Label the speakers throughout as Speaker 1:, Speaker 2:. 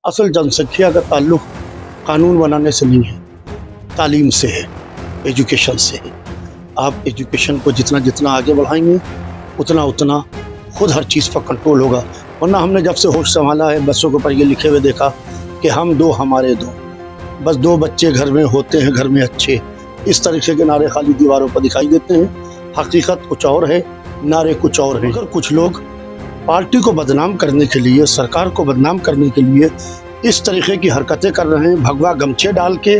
Speaker 1: असल जनसंख्या का ताल्लुक कानून बनाने से नहीं है, तालीम से है, एजुकेशन से है। आप एजुकेशन को जितना जितना आगे बढ़ाएंगे उतना उतना खुद हर चीज़ पर कंट्रोल होगा। वरना हमने जब से होश संभाला है बच्चों के ऊपर ये लिखे हुए देखा कि हम दो हमारे दो, बस दो बच्चे घर में होते हैं घर में अच्छे, इस तरीके के नारे खाली दीवारों पर दिखाई देते हैं। हकीकत कुछ और है, नारे कुछ और हैं। अगर कुछ लोग पार्टी को बदनाम करने के लिए, सरकार को बदनाम करने के लिए इस तरीके की हरकतें कर रहे हैं, भगवा गमछे डाल के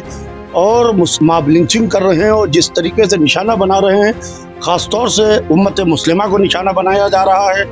Speaker 1: और मॉब लिंचिंग कर रहे हैं और जिस तरीके से निशाना बना रहे हैं, ख़ासतौर से उम्मत मुस्लिमा को निशाना बनाया जा रहा है,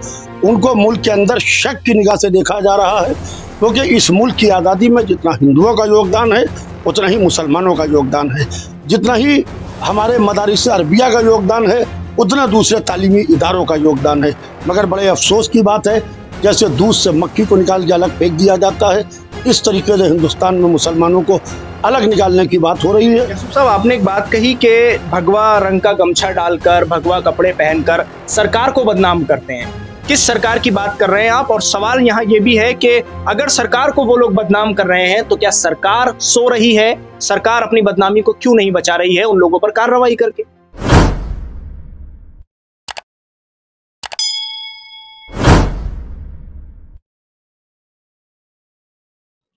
Speaker 1: उनको मुल्क के अंदर शक की निगाह से देखा जा रहा है। क्योंकि इस मुल्क की आज़ादी में जितना हिंदुओं का योगदान है उतना ही मुसलमानों का योगदान है, जितना ही हमारे मदारिस अरबिया का योगदान है उतना दूसरे तालीमी इदारों का योगदान है। मगर बड़े अफसोस की बात है, जैसे दूध से मक्खी को निकाल के अलग फेंक दिया जाता है, इस तरीके से हिंदुस्तान में मुसलमानों को अलग निकालने की बात हो रही है।
Speaker 2: यूसुफ साहब, आपने एक बात कही कि भगवा रंग का गमछा डालकर, भगवा कपड़े पहनकर सरकार को बदनाम करते हैं। किस सरकार की बात कर रहे हैं आप? और सवाल यहाँ ये भी है कि अगर सरकार को वो लोग बदनाम कर रहे हैं तो क्या सरकार सो रही है? सरकार अपनी बदनामी को क्यों नहीं बचा रही है उन लोगों पर कार्रवाई करके?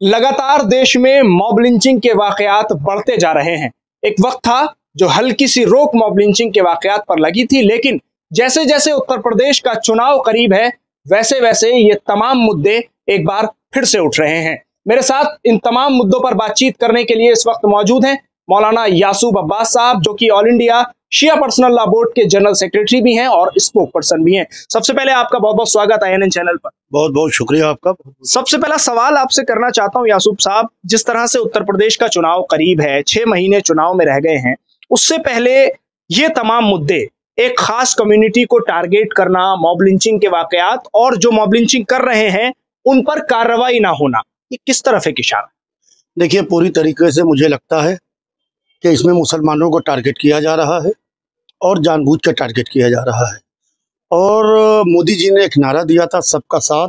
Speaker 2: लगातार देश में मॉब लिंचिंग के वाकयात बढ़ते जा रहे हैं। एक वक्त था जो हल्की सी रोक मॉब लिंचिंग के वाकयात पर लगी थी, लेकिन जैसे जैसे उत्तर प्रदेश का चुनाव करीब है वैसे वैसे ये तमाम मुद्दे एक बार फिर से उठ रहे हैं। मेरे साथ इन तमाम मुद्दों पर बातचीत करने के लिए इस वक्त मौजूद हैं मौलाना यासूब अब्बास साहब, जो कि ऑल इंडिया शिया पर्सनल लॉ बोर्ड के जनरल सेक्रेटरी भी हैं और स्पोक पर्सन भी हैं। सबसे पहले आपका बहुत बहुत स्वागत INN चैनल पर।
Speaker 1: बहुत बहुत शुक्रिया आपका।
Speaker 2: सबसे पहला सवाल आपसे करना चाहता हूं यासूब साहब, जिस तरह से उत्तर प्रदेश का चुनाव करीब है, 6 महीने चुनाव में रह गए हैं, उससे पहले ये तमाम मुद्दे, एक खास कम्युनिटी को टारगेट करना, मॉब लिंचिंग के वाकयात और जो मॉब लिंचिंग कर रहे हैं उन पर कार्रवाई ना होना, ये किस तरफ एक इशारा?
Speaker 1: देखिए, पूरी तरीके से मुझे लगता है कि इसमें मुसलमानों को टारगेट किया जा रहा है और जानबूझ कर टारगेट किया जा रहा है। और मोदी जी ने एक नारा दिया था, सबका साथ,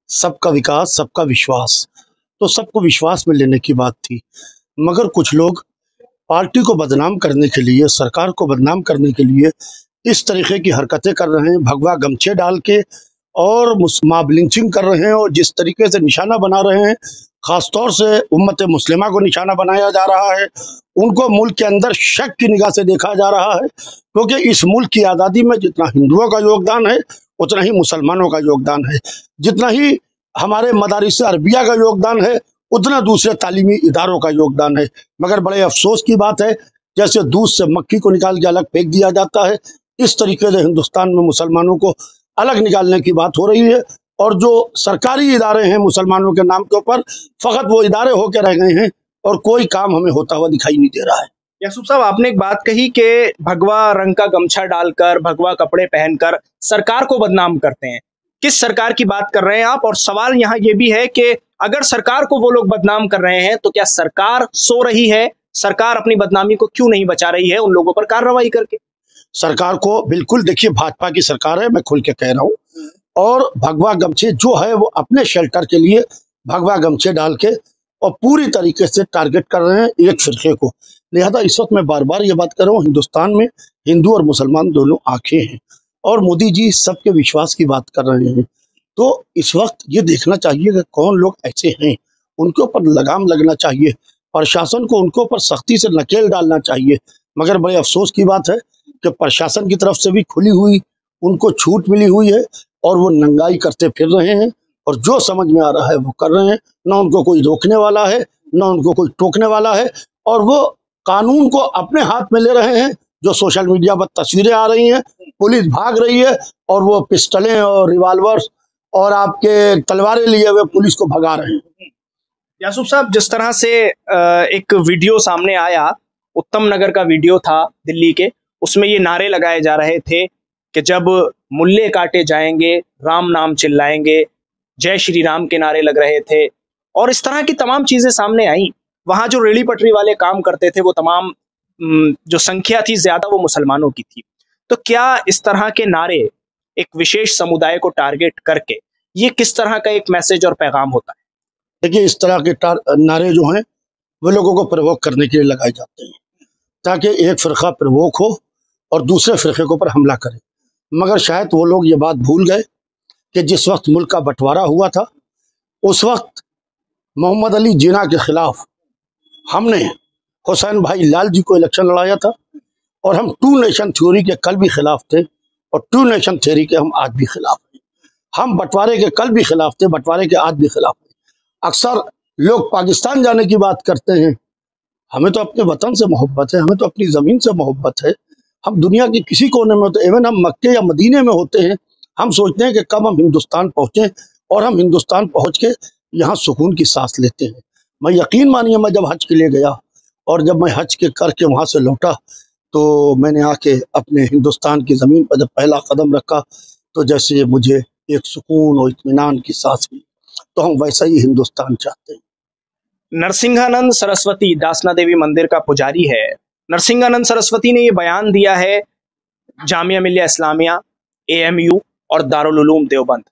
Speaker 1: सबका विकास, सबका विश्वास। तो सबको विश्वास में लेने की बात थी। मगर कुछ लोग पार्टी को बदनाम करने के लिए, सरकार को बदनाम करने के लिए इस तरीके की हरकतें कर रहे हैं, भगवा गमछे डाल के और मॉब लिंचिंग कर रहे हैं और जिस तरीके से निशाना बना रहे हैं, ख़ासतौर से उम्मत मुस्लिमा को निशाना बनाया जा रहा है, उनको मुल्क के अंदर शक की निगाह से देखा जा रहा है। क्योंकि इस मुल्क की आज़ादी में जितना हिंदुओं का योगदान है उतना ही मुसलमानों का योगदान है, जितना ही हमारे मदारिस अरबिया का योगदान है उतना दूसरे तालीमी इदारों का योगदान है। मगर बड़े अफसोस की बात है, जैसे दूध से मक्खी को निकाल के अलग फेंक दिया जाता है, इस तरीके से हिंदुस्तान में मुसलमानों को अलग निकालने की बात हो रही है। और जो सरकारी इदारे हैं मुसलमानों के नाम के ऊपर, फ़कत वो इदारे होकर रह गए हैं और कोई काम हमें होता हुआ दिखाई नहीं दे रहा है।
Speaker 2: यासूब साहब, आपने एक बात कही कि भगवा रंग का गमछा डालकर, भगवा कपड़े पहनकर सरकार को बदनाम करते हैं। किस सरकार की बात कर रहे हैं आप? और सवाल यहाँ ये भी है कि अगर सरकार को वो लोग बदनाम कर रहे हैं तो क्या सरकार सो रही है? सरकार अपनी बदनामी को क्यों नहीं बचा रही है उन लोगों पर कार्रवाई करके?
Speaker 1: सरकार को बिल्कुल, देखिए, भाजपा की सरकार है, मैं खुल के कह रहा हूँ, और भगवा गमछे जो है वो अपने शेल्टर के लिए भगवा गमछे डाल के और पूरी तरीके से टारगेट कर रहे हैं एक फिरके को। लिहाजा इस वक्त मैं बार बार ये बात कर रहा हूँ, हिंदुस्तान में हिंदू और मुसलमान दोनों आंखें हैं और मोदी जी सबके विश्वास की बात कर रहे हैं। तो इस वक्त ये देखना चाहिए कि कौन लोग ऐसे हैं, उनके ऊपर लगाम लगना चाहिए, प्रशासन को उनके ऊपर सख्ती से नकेल डालना चाहिए। मगर बड़े अफसोस की बात है कि प्रशासन की तरफ से भी खुली हुई उनको छूट मिली हुई है और वो नंगाई करते फिर रहे हैं और जो समझ में आ रहा है वो कर रहे हैं। ना उनको कोई रोकने वाला है, ना उनको कोई टोकने वाला है, और वो कानून को अपने हाथ में ले रहे हैं। जो सोशल मीडिया पर तस्वीरें आ रही हैं, पुलिस भाग रही है और वो पिस्टलें और रिवाल्वर्स और आपके तलवारें लिए हुए पुलिस को भगा रहे हैं।
Speaker 2: यासूब साहब, जिस तरह से एक वीडियो सामने आया, उत्तम नगर का वीडियो था दिल्ली के, उसमें ये नारे लगाए जा रहे थे कि जब मुल्ले काटे जाएंगे राम नाम चिल्लाएंगे, जय श्री राम के नारे लग रहे थे और इस तरह की तमाम चीजें सामने आई। वहां जो रेली पटरी वाले काम करते थे वो तमाम जो संख्या थी ज्यादा वो मुसलमानों की थी। तो क्या इस तरह के नारे एक विशेष समुदाय को टारगेट करके ये किस तरह का एक मैसेज और पैगाम होता है?
Speaker 1: देखिए, इस तरह के नारे जो हैं वो लोगों को प्रवोक करने के लिए लगाए जाते हैं, ताकि एक फ़िरका प्रवोक हो और दूसरे फ़िरके के ऊपर हमला करे। मगर शायद वो लोग ये बात भूल गए कि जिस वक्त मुल्क का बंटवारा हुआ था, उस वक्त मोहम्मद अली जिन्ना के खिलाफ हमने हुसैन भाई लाल जी को इलेक्शन लड़ाया था, और हम टू नेशन थ्योरी के कल भी खिलाफ थे और टू नेशन थ्योरी के हम आज भी खिलाफ हैं। हम बंटवारे के कल भी खिलाफ थे, बंटवारे के आज भी खिलाफ हैं। अक्सर लोग पाकिस्तान जाने की बात करते हैं, हमें तो अपने वतन से मोहब्बत है, हमें तो अपनी ज़मीन से मोहब्बत है। हम दुनिया के किसी कोने में होते, इवन हम मक्के या मदीने में होते हैं, हम सोचते हैं कि कब हम हिंदुस्तान पहुँचें, और हम हिंदुस्तान पहुँच के यहाँ सुकून की सांस लेते हैं। मैं यकीन मानिए, मैं जब हज के लिए गया और जब मैं हज के करके वहाँ से लौटा, तो मैंने आके अपने हिंदुस्तान की ज़मीन पर जब पहला कदम रखा, तो जैसे मुझे एक सुकून और इत्मीनान की सांस मिली। तो हम वैसा ही हिंदुस्तान चाहते हैं।
Speaker 2: नरसिंहानंद सरस्वती दासना देवी मंदिर का पुजारी है। नरसिंहानंद सरस्वती ने ये बयान दिया है, जामिया मिलिया इस्लामिया, एएमयू और दारुल उलूम देवबंद,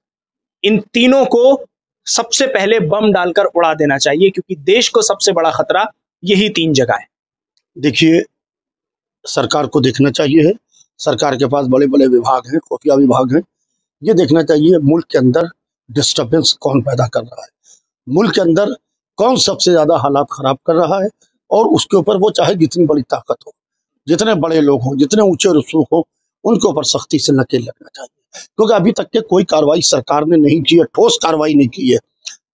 Speaker 2: इन तीनों को सबसे पहले बम डालकर उड़ा देना चाहिए, क्योंकि देश को सबसे बड़ा खतरा यही तीन जगह है।
Speaker 1: देखिए, सरकार को देखना चाहिए है, सरकार के पास बड़े बड़े विभाग हैं, खुफिया विभाग हैं। ये देखना चाहिए मुल्क के अंदर डिस्टर्बेंस कौन पैदा कर रहा है, मुल्क के अंदर कौन सबसे ज़्यादा हालात ख़राब कर रहा है, और उसके ऊपर वो चाहे जितनी बड़ी ताकत हो, जितने बड़े लोग हों, जितने ऊंचे रसूख हों, उनके ऊपर सख्ती से नकेल लगना चाहिए। क्योंकि अभी तक के कोई कार्रवाई सरकार ने नहीं की है, ठोस कार्रवाई नहीं की है।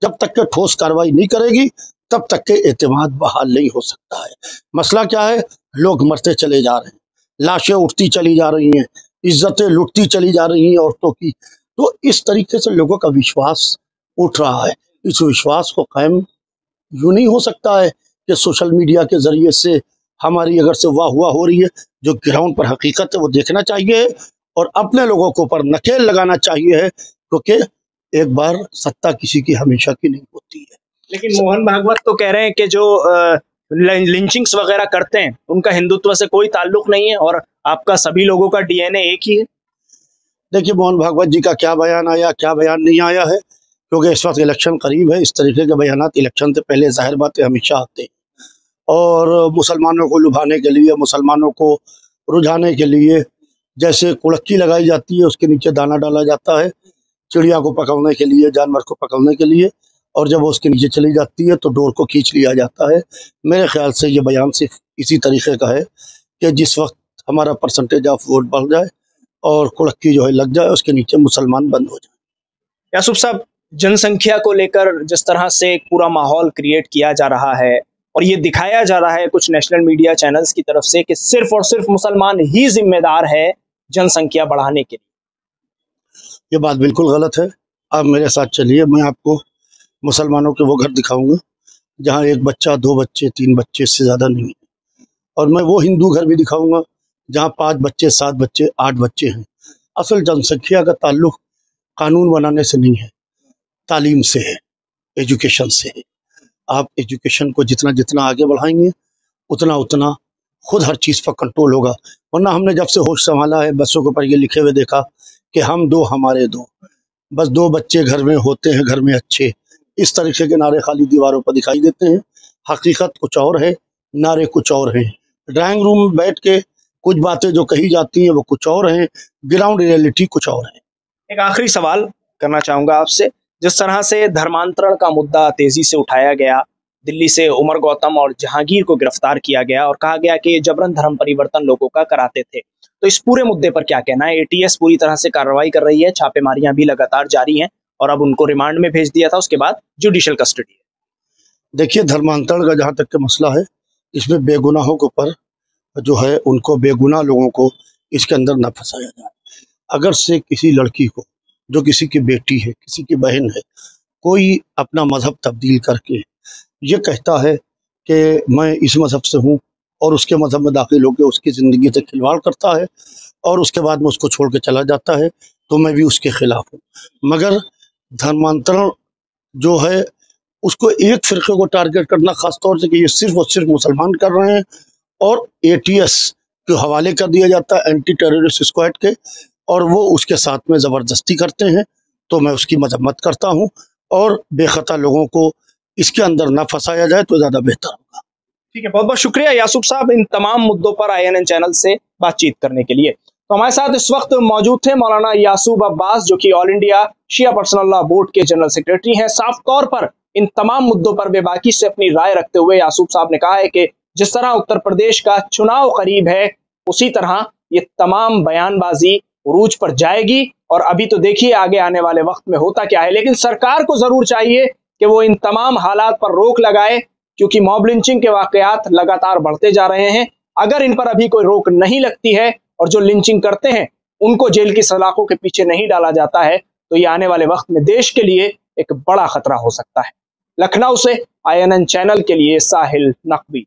Speaker 1: जब तक के ठोस कार्रवाई नहीं करेगी, तब तक के एतमाद बहाल नहीं हो सकता है। मसला क्या है? लोग मरते चले जा रहे हैं, लाशें उठती चली जा रही हैं, इज्जतें लुटती चली जा रही हैं औरतों की। तो इस तरीके से लोगों का विश्वास उठ रहा है। इस विश्वास को कायम यूं नहीं हो सकता है कि सोशल मीडिया के जरिए से हमारी अगर से वाह हुआ हो रही है। जो ग्राउंड पर हकीकत है वो देखना चाहिए, और अपने लोगों के ऊपर नकेल लगाना चाहिए है, क्योंकि एक बार सत्ता किसी की हमेशा की नहीं होती है।
Speaker 2: लेकिन मोहन भागवत तो कह रहे हैं कि जो लिंचिंग्स वगैरह करते हैं उनका हिंदुत्व से कोई ताल्लुक नहीं है, और आपका सभी लोगों का डीएनए एक ही है।
Speaker 1: देखिए, मोहन भागवत जी का क्या बयान आया, क्या बयान नहीं आया है, क्योंकि इस वक्त इलेक्शन करीब है। इस तरीके के बयान इलेक्शन से पहले जाहिर बातें हमेशा आते हैं, और मुसलमानों को लुभाने के लिए, मुसलमानों को रुझाने के लिए, जैसे कुड़क्की लगाई जाती है, उसके नीचे दाना डाला जाता है चिड़िया को पकड़ने के लिए, जानवर को पकड़ने के लिए, और जब वो उसके नीचे चली जाती है तो डोर को खींच लिया जाता है। मेरे ख्याल से ये बयान सिर्फ इसी तरीके का है कि जिस वक्त हमारा परसेंटेज ऑफ वोट बढ़ जाए और कुड़क्की जो है लग जाए, उसके नीचे मुसलमान बंद हो जाए।
Speaker 2: यासूफ साहब, जनसंख्या को लेकर जिस तरह से एक पूरा माहौल क्रिएट किया जा रहा है, और ये दिखाया जा रहा है कुछ नेशनल मीडिया चैनल्स की तरफ से कि सिर्फ और सिर्फ मुसलमान ही जिम्मेदार है जनसंख्या बढ़ाने के लिए,
Speaker 1: ये बात बिल्कुल गलत है। आप मेरे साथ चलिए, मैं आपको मुसलमानों के वो घर दिखाऊंगा जहाँ एक बच्चा, दो बच्चे, तीन बच्चे, इससे ज़्यादा नहीं है। और मैं वो हिंदू घर भी दिखाऊंगा जहाँ 5 बच्चे, 7 बच्चे, 8 बच्चे हैं। असल जनसंख्या का ताल्लुक कानून बनाने से नहीं है, तालीम से है, एजुकेशन से है। आप एजुकेशन को जितना जितना आगे बढ़ाएंगे, उतना उतना खुद हर चीज़ पर कंट्रोल होगा। वरना हमने जब से होश संभाला है, बच्चों के ऊपर ये लिखे हुए देखा कि हम दो हमारे दो, बस 2 बच्चे घर में होते हैं, घर में अच्छे। इस तरीके के नारे खाली दीवारों पर दिखाई देते हैं। हकीकत कुछ और है, नारे कुछ और हैं। ड्राइंग रूम में बैठ के कुछ बातें जो कही जाती हैं वो कुछ और हैं, ग्राउंड रियलिटी कुछ और है।
Speaker 2: एक आखिरी सवाल करना चाहूंगा आपसे। जिस तरह से धर्मांतरण का मुद्दा तेजी से उठाया गया, दिल्ली से उमर गौतम और जहांगीर को गिरफ्तार किया गया और कहा गया कि ये जबरन धर्म परिवर्तन लोगों का कराते थे, तो इस पूरे मुद्दे पर क्या कहना है? एटीएस पूरी तरह से कार्रवाई कर रही है, छापेमारियां भी लगातार जारी हैं, और अब उनको रिमांड में भेज दिया था, उसके बाद जुडिशियल कस्टडी है।
Speaker 1: देखिए, धर्मांतरण का जहाँ तक के मसला है, इसमें बेगुनाहों के ऊपर जो है, उनको, बेगुनाह लोगों को इसके अंदर न फंसाया जाए। अगर से किसी लड़की को, जो किसी की बेटी है, किसी की बहन है, कोई अपना मजहब तब्दील करके ये कहता है कि मैं इस मजहब से हूँ, और उसके मजहब में दाखिल होकर उसकी ज़िंदगी से खिलवाड़ करता है, और उसके बाद में उसको छोड़ के चला जाता है, तो मैं भी उसके खिलाफ हूँ। मगर धर्मांतरण जो है, उसको एक फ़िरके को टारगेट करना, ख़ास तौर से कि ये सिर्फ और सिर्फ मुसलमान कर रहे हैं, और एटीएस के हवाले कर दिया जाता है, एंटी टेररिस्ट स्क्वाड के, और वो उसके साथ में ज़बरदस्ती करते हैं, तो मैं उसकी मजम्मत करता हूँ। और बेखता लोगों को इसके अंदर ना फंसाया जाए तो ज़्यादा बेहतर होगा।
Speaker 2: ठीक है, बहुत बहुत शुक्रिया यासूब साहब इन तमाम मुद्दों पर INN चैनल से बातचीत करने के लिए। तो हमारे साथ इस वक्त मौजूद थे मौलाना यासूब अब्बास, जो कि ऑल इंडिया शिया पर्सनल लॉ बोर्ड के जनरल सेक्रेटरी हैं। साफ तौर पर इन तमाम मुद्दों पर बेबाकी से अपनी राय रखते हुए यासूब साहब ने कहा है कि जिस तरह उत्तर प्रदेश का चुनाव करीब है, उसी तरह ये तमाम बयानबाजी उरूज पर जाएगी। और अभी तो देखिए आगे आने वाले वक्त में होता क्या है, लेकिन सरकार को जरूर चाहिए कि वो इन तमाम हालात पर रोक लगाए, क्योंकि मॉब लिंचिंग के वाकयात लगातार बढ़ते जा रहे हैं। अगर इन पर अभी कोई रोक नहीं लगती है और जो लिंचिंग करते हैं उनको जेल की सलाखों के पीछे नहीं डाला जाता है, तो ये आने वाले वक्त में देश के लिए एक बड़ा खतरा हो सकता है। लखनऊ से INN चैनल के लिए साहिल नकवी।